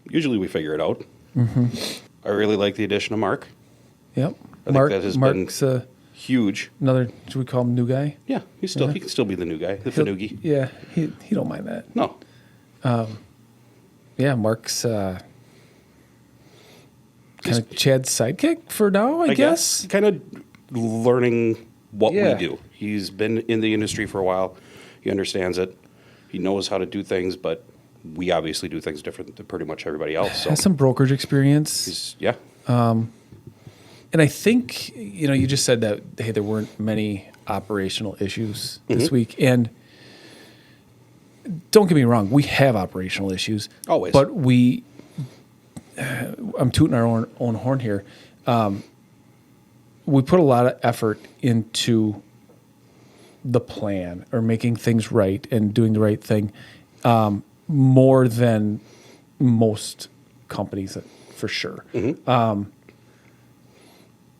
usually we figure it out. I really like the addition of Mark. Yep. I think that has Mark's been huge. another, should we call him new guy? Yeah, he can still be the new guy, the Fanugi. Yeah, he don't mind that. No. Yeah, Mark's kind of Chad's sidekick for now, I guess. Kind of learning what we Yeah. do. He's been in the industry for a while. He understands it. He knows how to do things, but we obviously do things different than pretty much everybody else. So Has some brokerage experience. yeah. And I think, you just said that, hey, there weren't many operational issues this week. And don't get me wrong, we have operational issues. Always. But I'm tooting our own horn here. We put a lot of effort into the plan or making things right and doing the right thing more than most companies, for sure.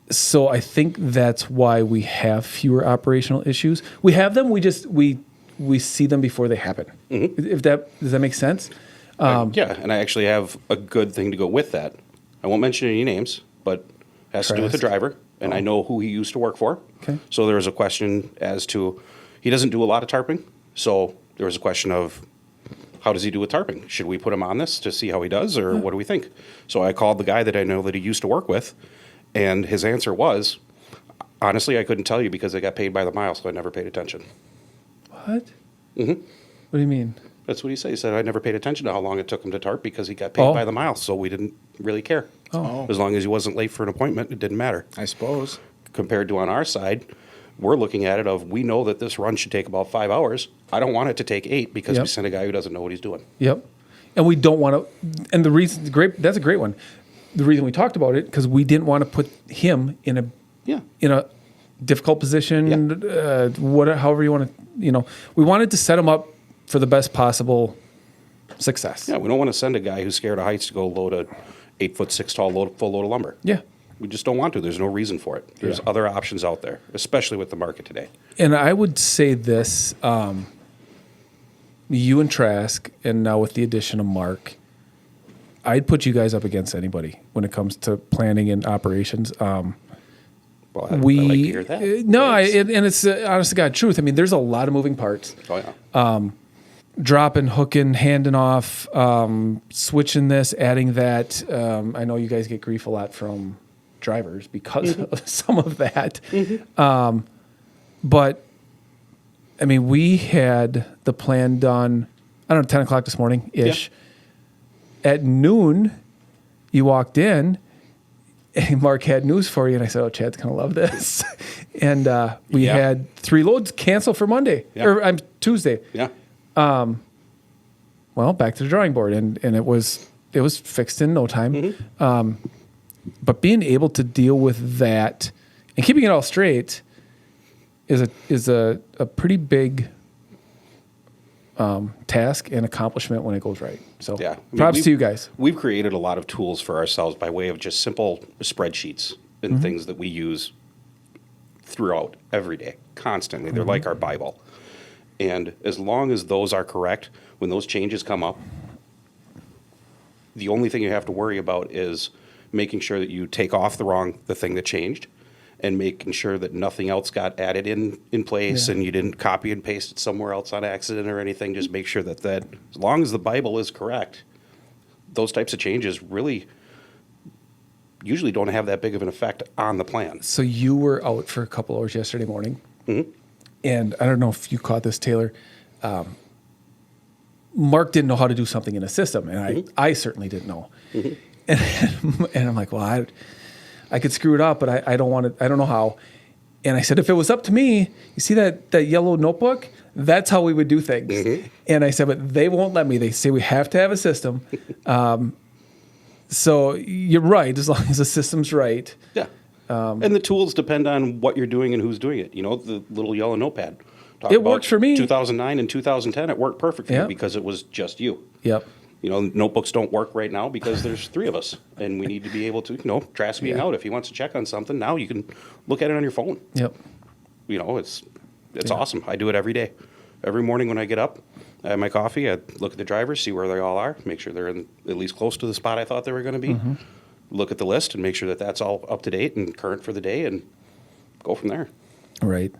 So I think that's why we have fewer operational issues. We have them. We see them before they happen. Does that make sense? Yeah, and I actually have a good thing to go with that. I won't mention any names, but it has to do with the Trask. driver, and I know who he used to work for. Okay. So there was a question as to, he doesn't do a lot of tarping, so there was a question of, how does he do with tarping? Should we put him on this to see how he does, or what do we think? So I called the guy that I know that he used to work with, and his answer was, honestly, I couldn't tell you because I got paid by the mile, so I never paid attention. What? What do you mean? That's what he said. He said, I never paid attention to how long it took him to tarp because he got paid by the mile, so we didn't really care. Oh. As long as he wasn't late for an appointment, it didn't matter. I suppose. Compared to on our side, we're looking at it of, we know that this run should take about 5 hours. I don't want it to take 8 because we Yep. sent a guy who doesn't know what he's doing. Yep. And we don't want to. And the reason, that's a great one. The reason we talked about it because we didn't want to put him in a difficult position. However you want to. We wanted to set him up for the best possible success. Yeah, we don't want to send a guy who's scared of heights to go load a 8'6" tall full load of lumber. Yeah. We just don't want to. There's no reason for it. There's other options out there, especially with the market today. And I would say this: you and Trask, and now with the addition of Mark, I'd put you guys up against anybody when it comes to planning and operations. Well, I like to hear that. It's honest to God truth. I mean, there's a lot of moving parts. Oh, yeah. Dropping, hooking, handing off, switching this, adding that. I know you guys get grief a lot from drivers because of some of that. But, I mean, we had the plan done, 10 o'clock this morning-ish. Yeah. At noon, you walked in, and Mark had news for you, and I said, Chad's going to love this. And we had 3 loads canceled for Monday, or Tuesday. Yeah. Well, back to the drawing board, and it was fixed in no time. But being able to deal with that and keeping it all straight is a pretty big task and accomplishment when it goes right. So props to you guys. We've created a lot of tools for ourselves by way of just simple spreadsheets and things that we use throughout every day, constantly. They're like our Bible. And as long as those are correct, when those changes come up, the only thing you have to worry about is making sure that you take off the thing that changed, and making sure that nothing else got added in place and you didn't copy and paste it somewhere else on accident or anything. Just make sure that as long as the Bible is correct, those types of changes really usually don't have that big of an effect on the plan. So you were out for a couple hours yesterday morning. And I don't know if you caught this, Taylor. Mark didn't know how to do something in a system, and I certainly didn't know. And I'm like, well, I could screw it up, but I don't want to. I don't know how. And I said, if it was up to me, you see that yellow notebook? That's how we would do things. And I said, but they won't let me. They say we have to have a system. So you're right, as long as the system's right. Yeah. And the tools depend on what you're doing and who's doing it. The little yellow notepad. It worked for me. 2009 and 2010, it worked perfect for me because it was just you. Yep. Notebooks don't work right now because there's 3 of us, and we need to be able to, Trask being out. If he wants to check on something, now you can look at it on your phone. Yep. It's awesome. I do it every day. Every morning when I get up, I had my coffee. I'd look at the drivers, see where they all are, make sure they're in at least close to the spot I thought they were going to be. Look at the list and make sure that that's all up to date and current for the day, and go from there. Right.